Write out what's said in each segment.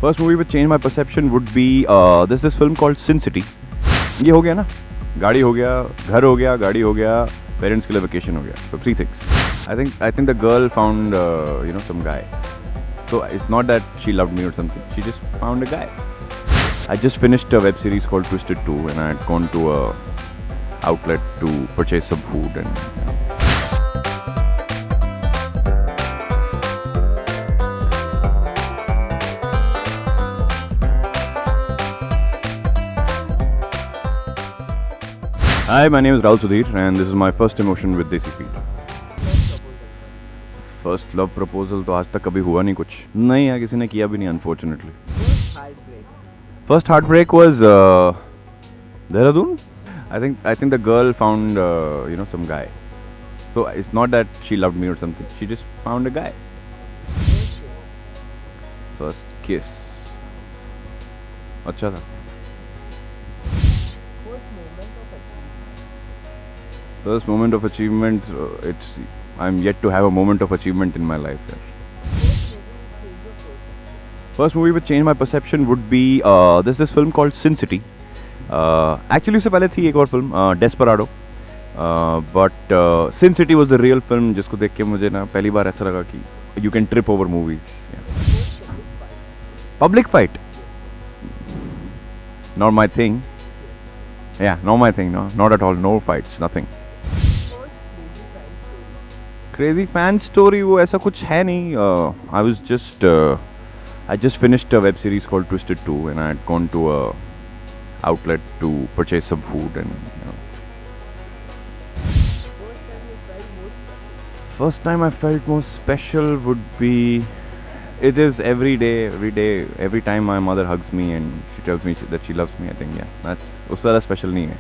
First movie which changed my perception would be there's this film called Sin City. ये हो गया ना, गाड़ी हो गया, घर हो गया, गाड़ी हो गया, पेरेंट्स के लिए वेकेशन हो गया. So 3 things. I think the girl found some guy. So it's not that she loved me or something. She just found a guy. I just finished a web series called Twisted 2, and I had gone to a outlet to purchase some food and. Hi, my name is Rahul Sudhir, and this is my first emotion with Desi Feed. First love proposal तो आज तक कभी हुआ नहीं कुछ. नहीं यार, किसी ने किया भी नहीं, unfortunately. First heartbreak was Dehradun. I think the girl found some guy. So it's not that she loved me or something. She just found a guy. First kiss. अच्छा था. First moment of achievement, I'm yet to have a moment of achievement in my life. First movie which changed my perception would be there's this film called Sin City. Actually उससे पहले थी एक और film Desperado. But Sin City was the real film जिसको देख के मुझे ना पहली बार ऐसा लगा कि you can trip over movies. Yeah. Public fight. Not my thing. Yeah, not my thing. No, not at all. No fights. Nothing. Crazy fan story वो ऐसा कुछ है नहीं. I just finished a web series called Twisted 2, and I had gone to a outlet to purchase some food and. First time I felt most special would be. It is every day, every time my mother hugs me and she tells me that she loves me. I think that's उससे ज़्यादा special नहीं है.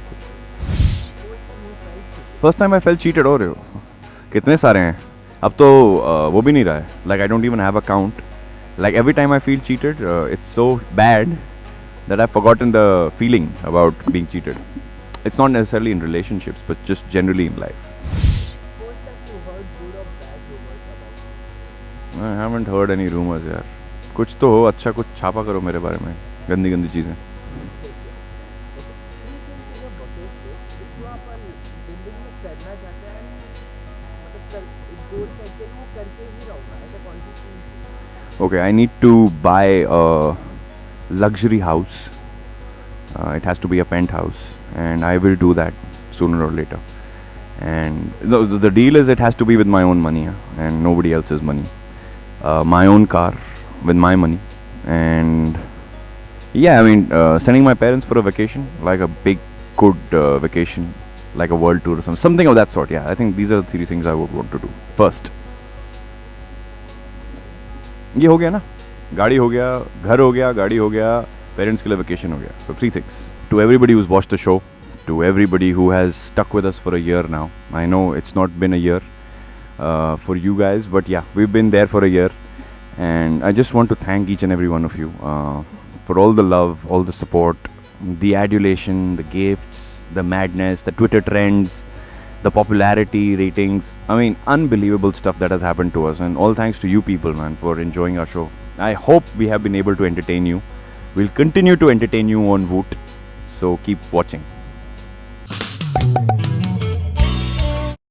First time I felt cheated हो रहे हो. कितने सारे हैं. अब तो वो भी नहीं रहा है. Like I don't even have a count. Like every time I feel cheated, it's so bad that I've forgotten the feeling about being cheated. It's not necessarily in relationships, but just generally in life. I haven't heard any rumors यार. कुछ तो हो अच्छा, कुछ छापा करो मेरे बारे में गंदी गंदी चीज़ें. Okay, I need to buy a luxury house. It has to be a penthouse, and I will do that sooner or later. And the deal is it has to be with my own money and nobody else's money. My own car with my money, and yeah, I mean sending my parents for a vacation, like a big good vacation, like a world tour or something of that sort. Yeah, I think these are the 3 things I would want to do. First, ये हो गया ना, गाड़ी हो गया, घर हो गया, गाड़ी हो गया, पेरेंट्स के लिए वेकेशन हो गया. So 3 things. To everybody who's watched the show, to everybody who has stuck with us for a year now. I know it's not been a year for you guys, but yeah, we've been there for a year, and I just want to thank each and every one of you for all the love, all the support, the adulation, the gifts, the madness, the Twitter trends, the popularity ratings. I mean, unbelievable stuff that has happened to us, and all thanks to you people, man, for enjoying our show. I hope we have been able to entertain you. We'll continue to entertain you on Voot, so keep watching.